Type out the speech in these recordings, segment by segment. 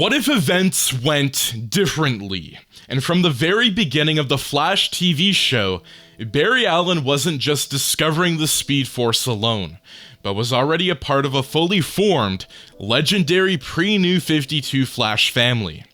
What if events went differently? And from the very beginning of the Flash TV show, Barry Allen wasn't just discovering the Speed Force alone, but was already a part of a fully formed, legendary pre-New 52 Flash family.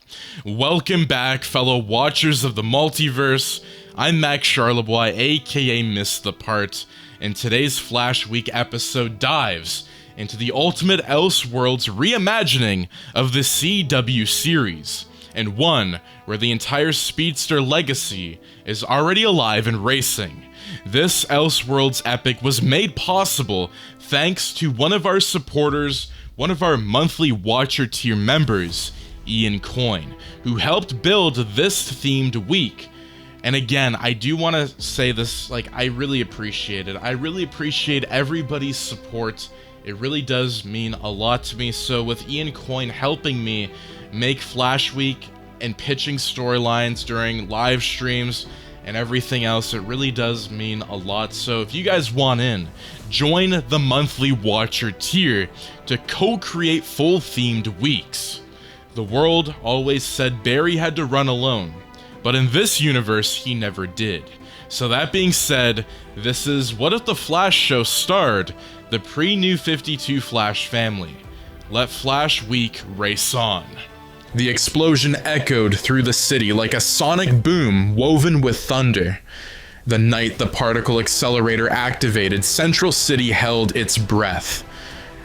Welcome back, fellow watchers of the Multiverse. I'm Max Charlebois, aka Miss the Part, and today's Flash Week episode dives into the Ultimate Elseworlds reimagining of the CW series, and one where the entire Speedster legacy is already alive and racing. This Elseworlds epic was made possible thanks to one of our supporters, one of our monthly Watcher tier members, Ian Coyne, who helped build this themed week. And again, I do want to say this, I really appreciate it. I really appreciate everybody's support. It really does mean a lot to me. So with Ian Coyne helping me make Flash Week and pitching storylines during live streams and everything else, it really does mean a lot. So if you guys want in, join the monthly Watcher tier to co-create full themed weeks. The world always said Barry had to run alone, but in this universe he never did. So that being said, this is What If the Flash Show starred the pre-New 52 Flash family. Let Flash Week race on. The explosion echoed through the city like a sonic boom woven with thunder. The night the particle accelerator activated, Central City held its breath.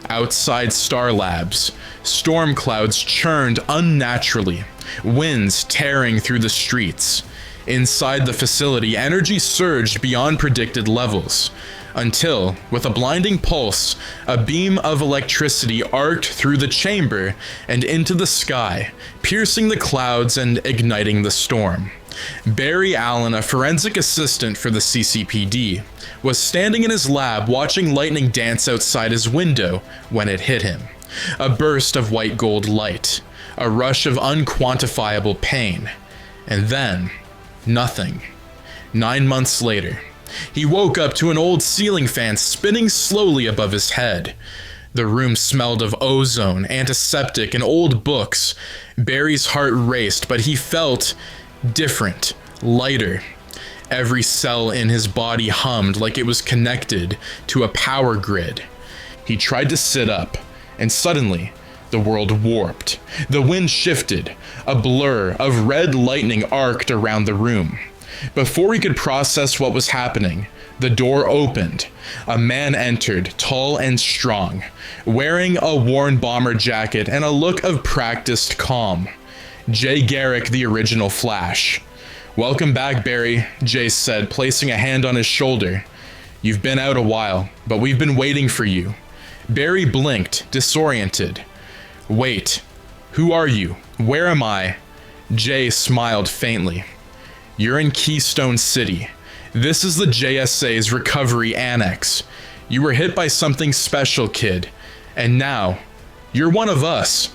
Outside Star Labs, storm clouds churned unnaturally, winds tearing through the streets. Inside the facility, energy surged beyond predicted levels, until, with a blinding pulse, a beam of electricity arced through the chamber and into the sky, piercing the clouds and igniting the storm. Barry Allen, a forensic assistant for the CCPD, was standing in his lab watching lightning dance outside his window when it hit him. A burst of white gold light, a rush of unquantifiable pain, and then, nothing. 9 months later, he woke up to an old ceiling fan spinning slowly above his head. The room smelled of ozone, antiseptic, and old books. Barry's heart raced, but he felt different, lighter. Every cell in his body hummed like it was connected to a power grid. He tried to sit up, and suddenly, the world warped. The wind shifted. A blur of red lightning arced around the room. Before he could process what was happening, the door opened. A man entered, tall and strong, wearing a worn bomber jacket and a look of practiced calm. Jay Garrick, the original Flash. "Welcome back, Barry," Jay said, placing a hand on his shoulder. "You've been out a while, but we've been waiting for you." Barry blinked, disoriented. "Wait, who are you? Where am I?" Jay smiled faintly. "You're in Keystone City. This is the JSA's recovery annex. You were hit by something special, kid. And now, you're one of us."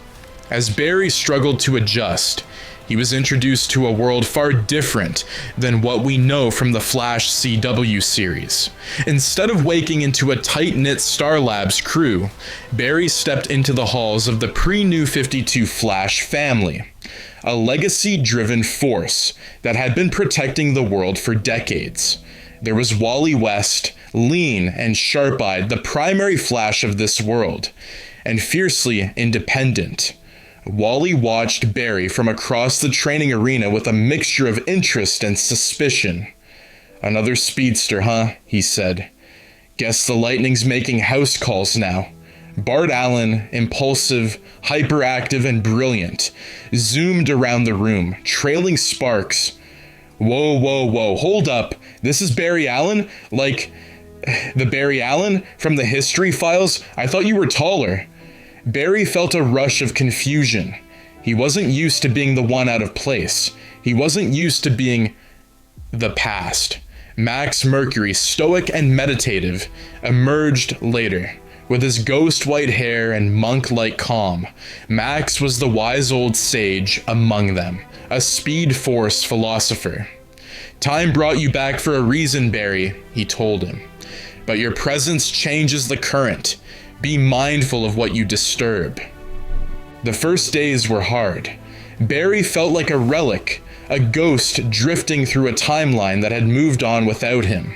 As Barry struggled to adjust, he was introduced to a world far different than what we know from the Flash CW series. Instead of waking into a tight-knit Star Labs crew, Barry stepped into the halls of the pre-New 52 Flash family, a legacy-driven force that had been protecting the world for decades. There was Wally West, lean and sharp-eyed, the primary Flash of this world, and fiercely independent. Wally watched Barry from across the training arena with a mixture of interest and suspicion. "Another speedster, huh?" he said. "Guess the Lightning's making house calls now." Bart Allen, impulsive, hyperactive, and brilliant, zoomed around the room, trailing sparks. Whoa, hold up. This is Barry Allen? Like, the Barry Allen from the history files? I thought you were taller." Barry felt a rush of confusion. He wasn't used to being the one out of place. He wasn't used to being the past. Max Mercury, stoic and meditative, emerged later. With his ghost white hair and monk-like calm, Max was the wise old sage among them, a Speed Force philosopher. "Time brought you back for a reason, Barry," he told him. "But your presence changes the current. Be mindful of what you disturb." The first days were hard. Barry felt like a relic, a ghost drifting through a timeline that had moved on without him.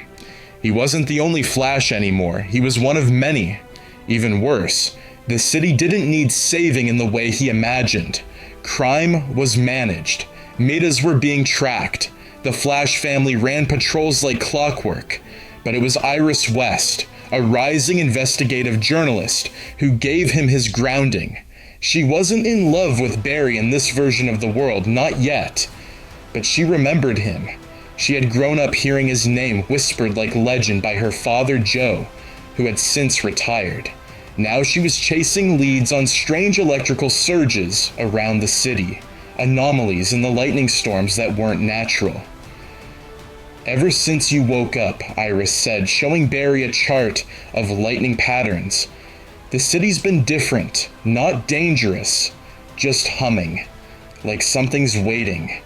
He wasn't the only Flash anymore. He was one of many. Even worse, the city didn't need saving in the way he imagined. Crime was managed. Metas were being tracked. The Flash family ran patrols like clockwork. But it was Iris West, a rising investigative journalist, who gave him his grounding. She wasn't in love with Barry in this version of the world, not yet. But she remembered him. She had grown up hearing his name whispered like legend by her father Joe, who had since retired. Now she was chasing leads on strange electrical surges around the city, anomalies in the lightning storms that weren't natural. Ever since you woke up, Iris said, showing Barry a chart of lightning patterns. The city's been different, not dangerous, just humming, like something's waiting.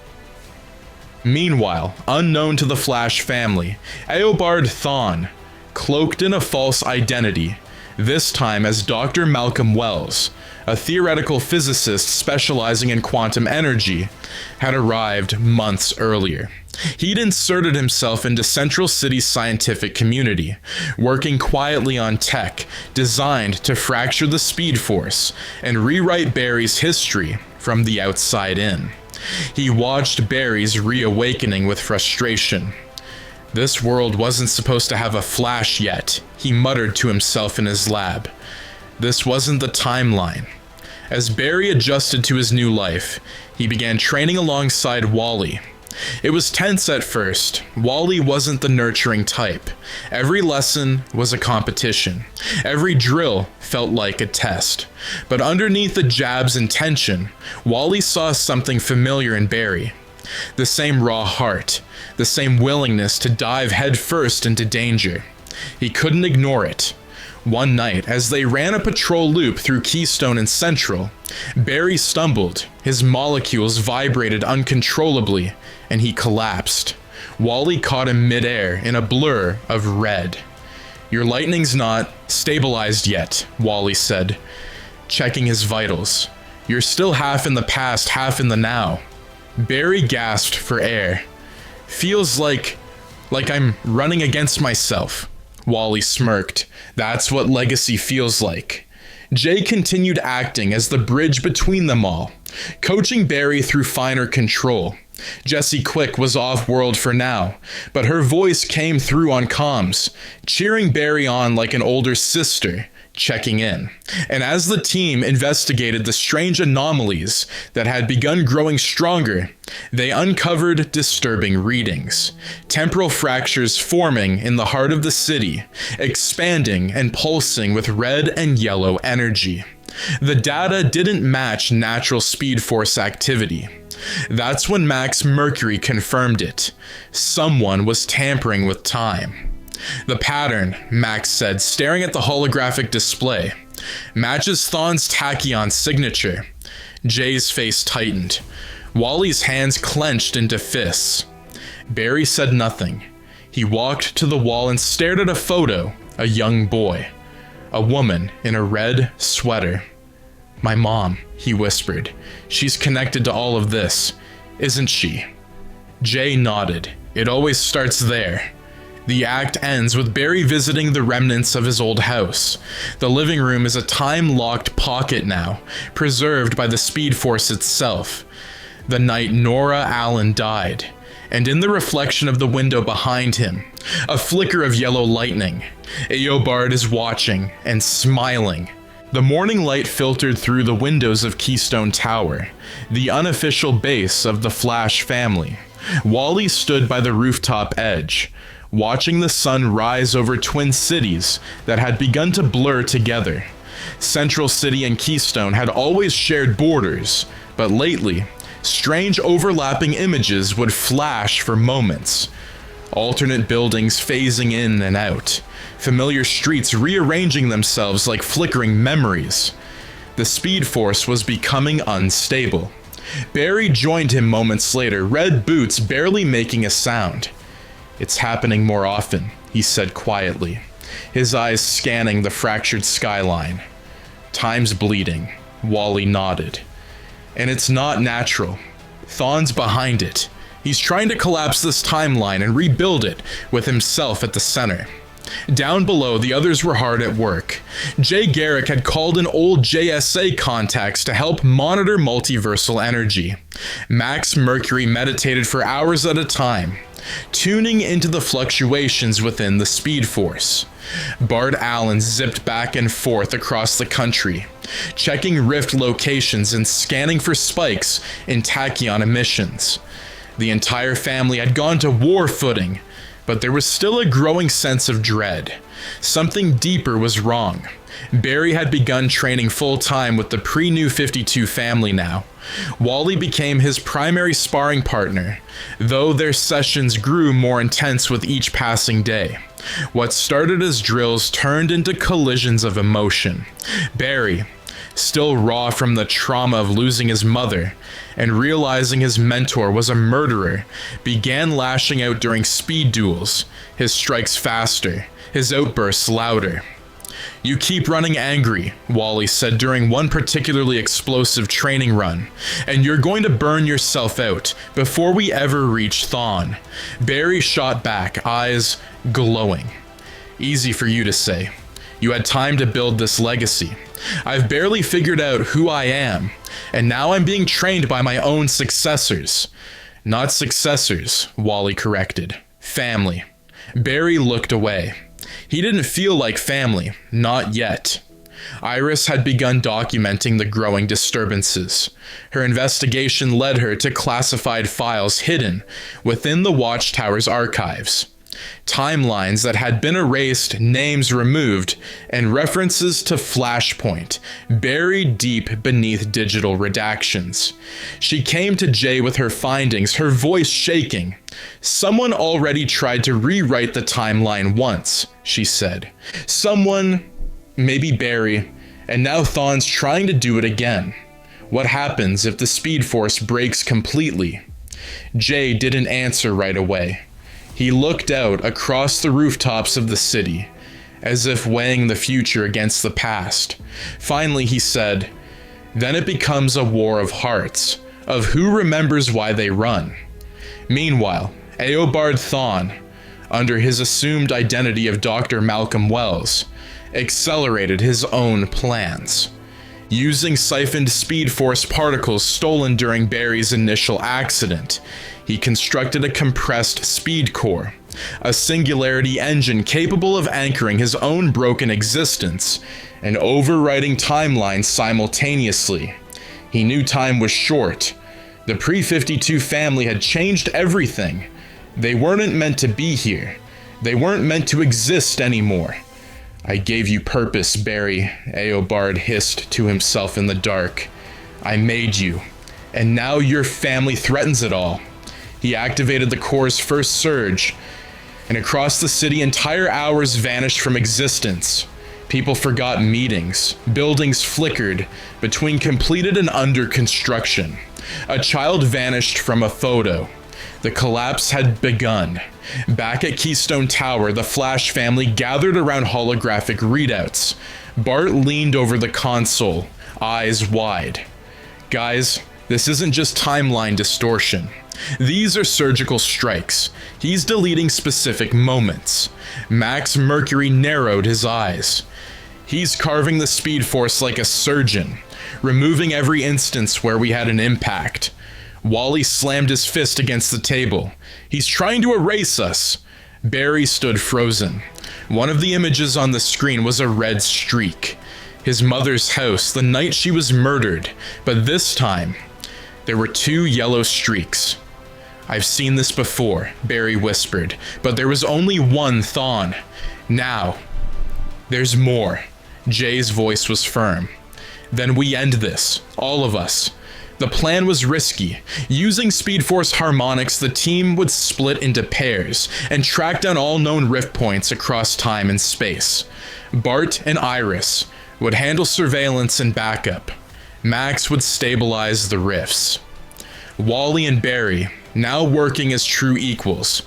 Meanwhile, unknown to the Flash family, Eobard Thawne, cloaked in a false identity, this time as Dr. Malcolm Wells, a theoretical physicist specializing in quantum energy, had arrived months earlier. He'd inserted himself into Central City's scientific community, working quietly on tech designed to fracture the Speed Force and rewrite Barry's history from the outside in. He watched Barry's reawakening with frustration. This world wasn't supposed to have a Flash yet, he muttered to himself in his lab. This wasn't the timeline. As Barry adjusted to his new life, he began training alongside Wally. It was tense at first. Wally wasn't the nurturing type. Every lesson was a competition. Every drill felt like a test. But underneath the jabs and tension, Wally saw something familiar in Barry. The same raw heart, the same willingness to dive headfirst into danger. He couldn't ignore it. One night, as they ran a patrol loop through Keystone and Central, Barry stumbled, his molecules vibrated uncontrollably, and he collapsed. Wally caught him midair in a blur of red. "Your lightning's not stabilized yet," Wally said, checking his vitals. "You're still half in the past, half in the now." Barry gasped for air. "Feels like I'm running against myself." Wally smirked. "That's what legacy feels like." Jay continued acting as the bridge between them all, coaching Barry through finer control. Jessie Quick was off-world for now, but her voice came through on comms, cheering Barry on like an older sister, checking in. And as the team investigated the strange anomalies that had begun growing stronger, they uncovered disturbing readings. Temporal fractures forming in the heart of the city, expanding and pulsing with red and yellow energy. The data didn't match natural Speed Force activity. That's when Max Mercury confirmed it. Someone was tampering with time. "The pattern," Max said, staring at the holographic display, "matches Thawne's tachyon signature." Jay's face tightened. Wally's hands clenched into fists. Barry said nothing. He walked to the wall and stared at a photo, a young boy. A woman in a red sweater. "My mom," he whispered. "She's connected to all of this, isn't she?" Jay nodded. "It always starts there." The act ends with Barry visiting the remnants of his old house. The living room is a time-locked pocket now, preserved by the Speed Force itself. The night Nora Allen died, and in the reflection of the window behind him, a flicker of yellow lightning. Eobard is watching and smiling. The morning light filtered through the windows of Keystone Tower, the unofficial base of the Flash family. Wally stood by the rooftop edge, watching the sun rise over twin cities that had begun to blur together. Central City and Keystone had always shared borders, but lately, strange overlapping images would flash for moments. Alternate buildings phasing in and out, familiar streets rearranging themselves like flickering memories. The Speed Force was becoming unstable. Barry joined him moments later, red boots barely making a sound. "It's happening more often," he said quietly, his eyes scanning the fractured skyline. "Time's bleeding. Wally nodded. And it's not natural. Thawne's behind it. He's trying to collapse this timeline and rebuild it with himself at the center. Down below, the others were hard at work. Garrick had called in old JSA contacts to help monitor multiversal energy. Max Mercury meditated for hours at a time, tuning into the fluctuations within the Speed Force. Bart Allen zipped back and forth across the country, checking rift locations and scanning for spikes in tachyon emissions. The entire family had gone to war footing, but there was still a growing sense of dread. Something deeper was wrong. Barry had begun training full-time with the Pre-52 family now. Wally became his primary sparring partner, though their sessions grew more intense with each passing day. What started as drills turned into collisions of emotion. Barry, still raw from the trauma of losing his mother and realizing his mentor was a murderer, began lashing out during speed duels, his strikes faster, his outbursts louder. "You keep running angry," Wally said during one particularly explosive training run, "and you're going to burn yourself out before we ever reach Thawne." Barry shot back, eyes glowing. "Easy for you to say. You had time to build this legacy. I've barely figured out who I am, and now I'm being trained by my own successors." "Not successors," Wally corrected. "Family." Barry looked away. He didn't feel like family, not yet. Iris had begun documenting the growing disturbances. Her investigation led her to classified files hidden within the Watchtower's archives. Timelines that had been erased, names removed, and references to Flashpoint buried deep beneath digital redactions. She came to Jay with her findings, her voice shaking. "Someone already tried to rewrite the timeline once," she said. "Someone, maybe Barry, and now Thawne's trying to do it again. What happens if the Speed Force breaks completely?" Jay didn't answer right away. He looked out across the rooftops of the city, as if weighing the future against the past. Finally, he said, "Then it becomes a war of hearts, of who remembers why they run." Meanwhile, Eobard Thawne, under his assumed identity of Dr. Malcolm Wells, accelerated his own plans. Using siphoned Speed Force particles stolen during Barry's initial accident, he constructed a compressed speed core, a singularity engine capable of anchoring his own broken existence and overwriting timelines simultaneously. He knew time was short. The Pre-52 family had changed everything. They weren't meant to be here. They weren't meant to exist anymore. "I gave you purpose, Barry," Eobard hissed to himself in the dark. "I made you, and now your family threatens it all." He activated the core's first surge, and across the city, entire hours vanished from existence. People forgot meetings. Buildings flickered between completed and under construction. A child vanished from a photo. The collapse had begun. Back at Keystone Tower, the Flash family gathered around holographic readouts. Bart leaned over the console, eyes wide. "Guys, this isn't just timeline distortion. These are surgical strikes. He's deleting specific moments." Max Mercury narrowed his eyes. "He's carving the Speed Force like a surgeon, removing every instance where we had an impact." Wally slammed his fist against the table. "He's trying to erase us." Barry stood frozen. One of the images on the screen was a red streak. His mother's house, the night she was murdered, but this time, there were 2 yellow streaks. "I've seen this before," Barry whispered, "but there was only one Thawne. Now, there's more." Jay's voice was firm. "Then we end this, all of us." The plan was risky. Using Speed Force harmonics, the team would split into pairs and track down all known rift points across time and space. Bart and Iris would handle surveillance and backup. Max would stabilize the rifts. Wally and Barry, now working as true equals,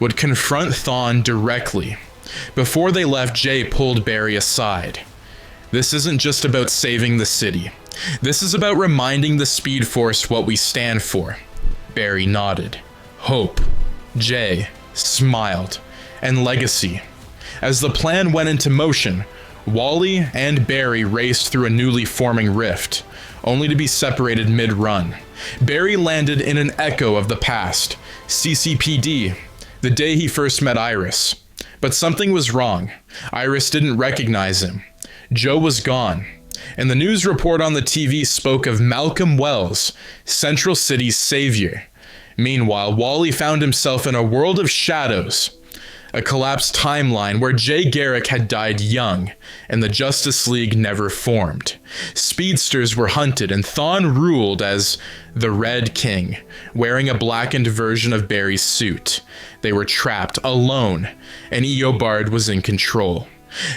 would confront Thawne directly. Before they left, Jay pulled Barry aside. "This isn't just about saving the city. This is about reminding the Speed Force what we stand for. Barry nodded. Hope. Jay smiled. And legacy. As the plan went into motion, Wally and Barry raced through a newly forming rift, only to be separated mid-run. Barry landed in an echo of the past, CCPD, the day he first met Iris. But something was wrong. Iris didn't recognize him. Joe was gone, and the news report on the TV spoke of Malcolm Wells, Central City's savior. Meanwhile, Wally found himself in a world of shadows, a collapsed timeline where Jay Garrick had died young, and the Justice League never formed. Speedsters were hunted, and Thawne ruled as the Red King, wearing a blackened version of Barry's suit. They were trapped, alone, and Eobard was in control.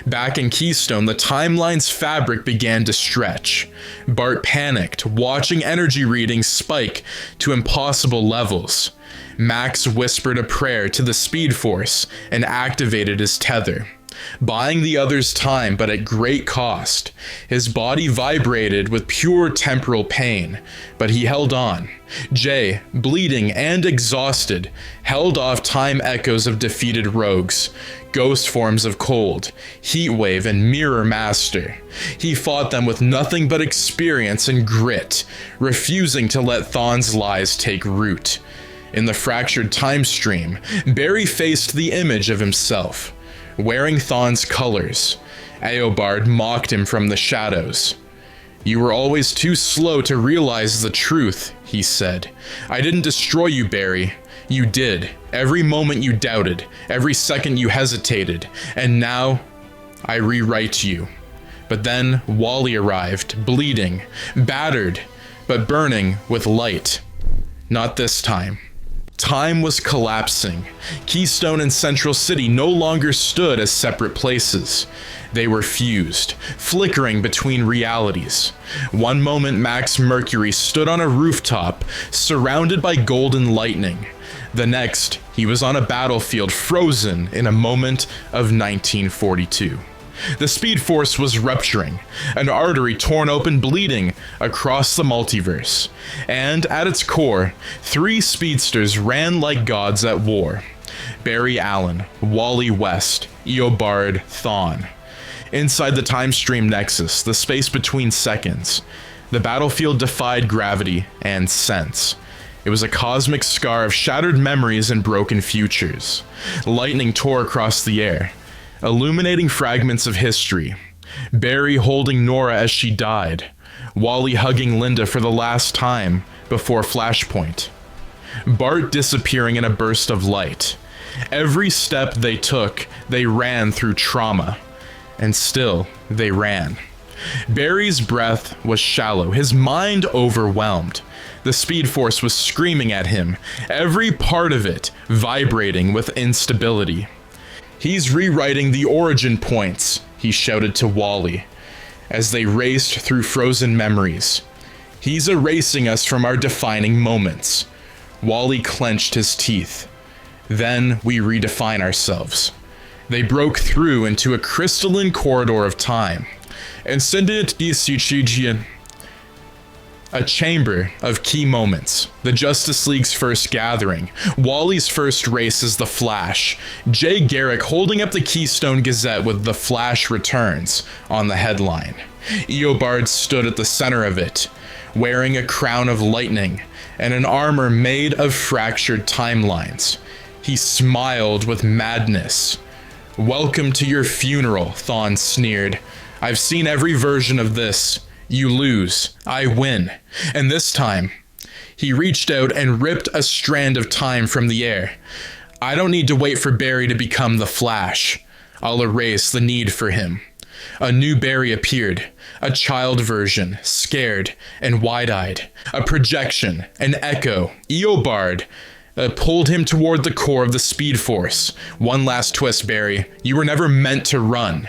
Back in Keystone, the timeline's fabric began to stretch. Bart panicked, watching energy readings spike to impossible levels. Max whispered a prayer to the Speed Force and activated his tether, buying the others time but at great cost. His body vibrated with pure temporal pain, but he held on. Jay, bleeding and exhausted, held off time echoes of defeated rogues, ghost forms of Cold, Heatwave, and Mirror Master. He fought them with nothing but experience and grit, refusing to let Thawne's lies take root. In the fractured time stream, Barry faced the image of himself, wearing Thawne's colors. Eobard mocked him from the shadows. "You were always too slow to realize the truth," he said. "I didn't destroy you, Barry. You did. Every moment you doubted, every second you hesitated, and now I rewrite you." But then Wally arrived, bleeding, battered, but burning with light. Not this time. Time was collapsing. Keystone and Central City no longer stood as separate places. They were fused, flickering between realities. One moment Max Mercury stood on a rooftop, surrounded by golden lightning. The next, he was on a battlefield frozen in a moment of 1942. The Speed Force was rupturing, an artery torn open bleeding across the multiverse. And at its core, three speedsters ran like gods at war. Bart Allen, Wally West, Eobard, Thawne. Inside the time stream nexus, the space between seconds, the battlefield defied gravity and sense. It was a cosmic scar of shattered memories and broken futures. Lightning tore across the air, illuminating fragments of history. Barry holding Nora as she died. Wally hugging Linda for the last time before Flashpoint. Bart disappearing in a burst of light. Every step they took, they ran through trauma. And still, they ran. Barry's breath was shallow, his mind overwhelmed. The Speed Force was screaming at him, every part of it vibrating with instability. "He's rewriting the origin points," he shouted to Wally, as they raced through frozen memories. "He's erasing us from our defining moments." Wally clenched his teeth. "Then we redefine ourselves." They broke through into a crystalline corridor of time. A chamber of key moments. The Justice League's first gathering. Wally's first race as the Flash. Jay Garrick holding up the Keystone Gazette with "The Flash Returns" on the headline. Eobard stood at the center of it, wearing a crown of lightning and an armor made of fractured timelines. He smiled with madness. "Welcome to your funeral," Thawne sneered. "I've seen every version of this. You lose, I win. And this time," he reached out and ripped a strand of time from the air. "I don't need to wait for Barry to become the Flash. I'll erase the need for him." A new Barry appeared, a child version, scared and wide-eyed. A projection, an echo. Eobard pulled him toward the core of the Speed Force. "One last twist, Barry. You were never meant to run."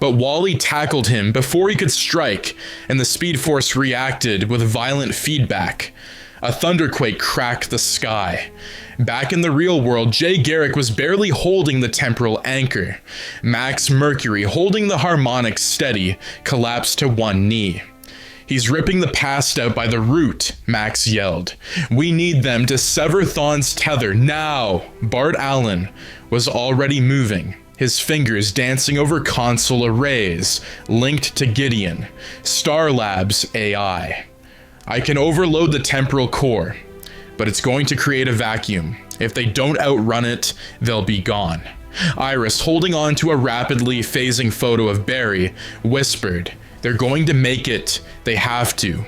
But Wally tackled him before he could strike, and the Speed Force reacted with violent feedback. A thunderquake cracked the sky. Back in the real world, Jay Garrick was barely holding the temporal anchor. Max Mercury, holding the harmonic steady, collapsed to one knee. He's ripping the past out by the root, Max yelled. We need them to sever Thawne's tether now. Bart Allen was already moving, his fingers dancing over console arrays linked to Gideon, Star Labs AI. I can overload the temporal core, but it's going to create a vacuum. If they don't outrun it, they'll be gone. Iris, holding on to a rapidly phasing photo of Barry, whispered, they're going to make it. They have to.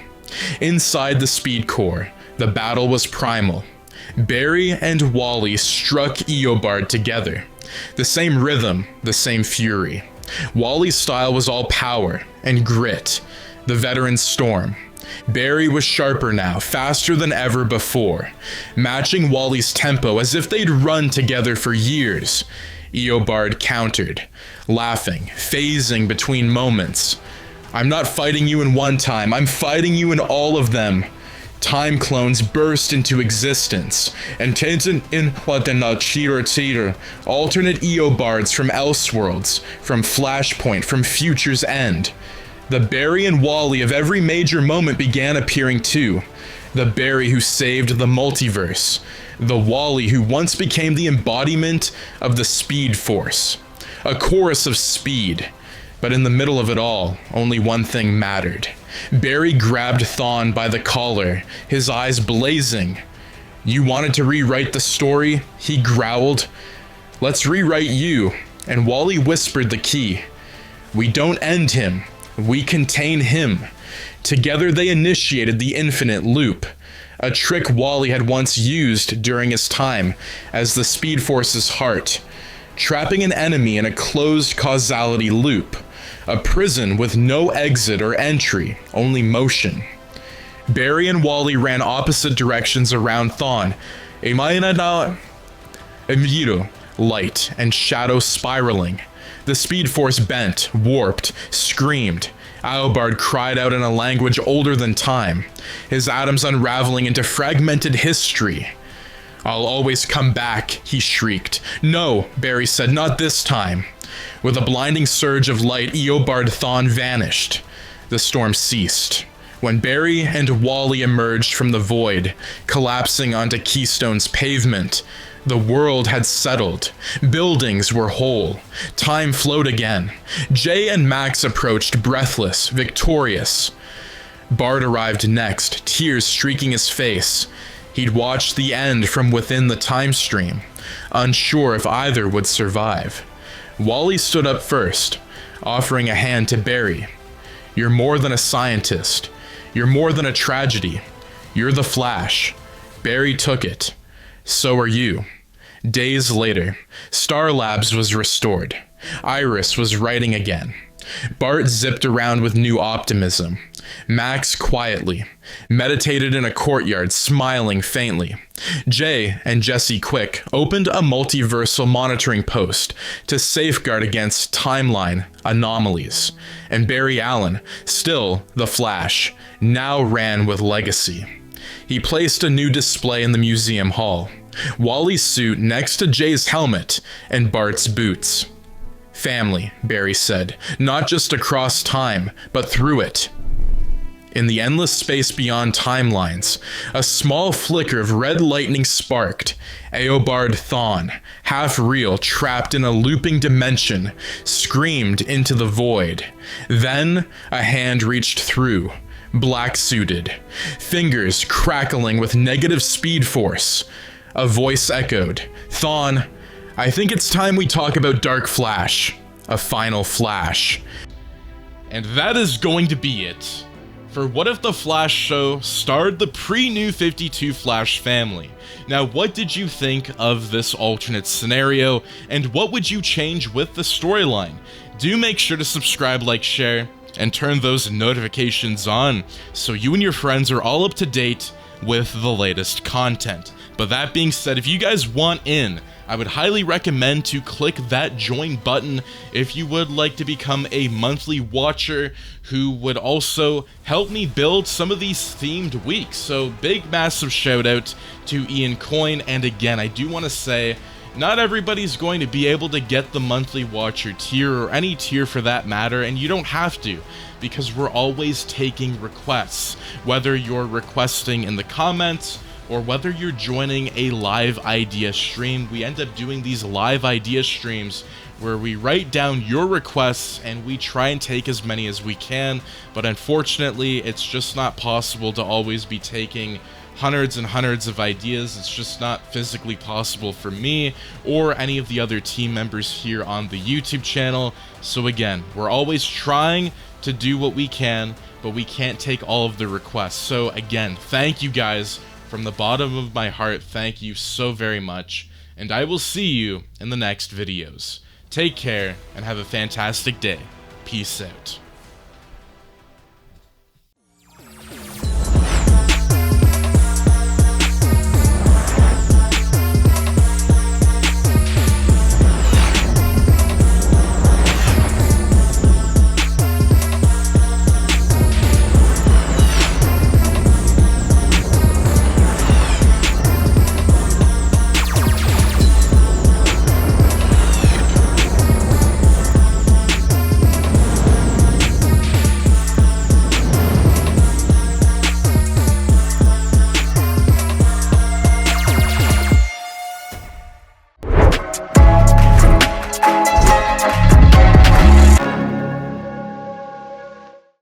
Inside the speed core, the battle was primal. Barry and Wally struck Eobard together. The same rhythm, the same fury. Wally's style was all power and grit, the veteran storm. Barry was sharper now, faster than ever before, matching Wally's tempo as if they'd run together for years. Eobard countered, laughing, phasing between moments. I'm not fighting you in one time, I'm fighting you in all of them. Time clones burst into existence, and Tenzin in what the cheater, alternate Eobards from Elseworlds, from Flashpoint, from Future's End. The Barry and Wally of every major moment began appearing too. The Barry who saved the multiverse. The Wally who once became the embodiment of the Speed Force. A chorus of speed. But in the middle of it all, only one thing mattered. Barry grabbed Thawne by the collar, his eyes blazing. You wanted to rewrite the story? He growled. Let's rewrite you. And Wally whispered the key. We don't end him. We contain him. Together they initiated the infinite loop, a trick Wally had once used during his time as the Speed Force's heart, trapping an enemy in a closed causality loop, a prison with no exit or entry, only motion. Barry and Wally ran opposite directions around Thawne, light and shadow spiraling. The Speed Force bent, warped, screamed. Eobard cried out in a language older than time, his atoms unraveling into fragmented history. I'll always come back, he shrieked. No, Barry said, not this time. With a blinding surge of light, Eobard Thawne vanished. The storm ceased. When Barry and Wally emerged from the void, collapsing onto Keystone's pavement, the world had settled. Buildings were whole. Time flowed again. Jay and Max approached, breathless, victorious. Bart arrived next, tears streaking his face. He'd watched the end from within the time stream, unsure if either would survive. Wally stood up first, offering a hand to Barry. You're more than a scientist. You're more than a tragedy. You're the Flash. Barry took it. So are you. Days later, Star Labs was restored. Iris was writing again. Bart zipped around with new optimism. Max quietly meditated in a courtyard, smiling faintly. Jay and Jesse Quick opened a multiversal monitoring post to safeguard against timeline anomalies. And Barry Allen, still the Flash, now ran with legacy. He placed a new display in the museum hall. Wally's suit next to Jay's helmet and Bart's boots. Family, Barry said, not just across time, but through it. In the endless space beyond timelines, a small flicker of red lightning sparked. Eobard Thawne, half real, trapped in a looping dimension, screamed into the void. Then a hand reached through, black-suited, fingers crackling with negative speed force. A voice echoed, Thawne, I think it's time we talk about Dark Flash. A final flash. And that is going to be it for What If the Flash show starred the pre-New 52 Flash family. Now, what did you think of this alternate scenario, and what would you change with the storyline? Do make sure to subscribe, like, share, and turn those notifications on so you and your friends are all up to date with the latest content. But that being said, if you guys want in, I would highly recommend to click that join button if you would like to become a monthly watcher who would also help me build some of these themed weeks. So big massive shout out to Ian Coyne, and again, I do want to say Not everybody's going to be able to get the monthly watcher tier, or any tier for that matter, and you don't have to, because we're always taking requests, whether you're requesting in the comments, or whether you're joining a live idea stream. We end up doing these live idea streams where we write down your requests and we try and take as many as we can, but unfortunately it's just not possible to always be taking hundreds and hundreds of ideas. It's just not physically possible for me or any of the other team members here on the YouTube channel. So again, we're always trying to do what we can, but we can't take all of the requests. So again, thank you guys from the bottom of my heart. Thank you so very much, and I will see you in the next videos. Take care and have a fantastic day. Peace out.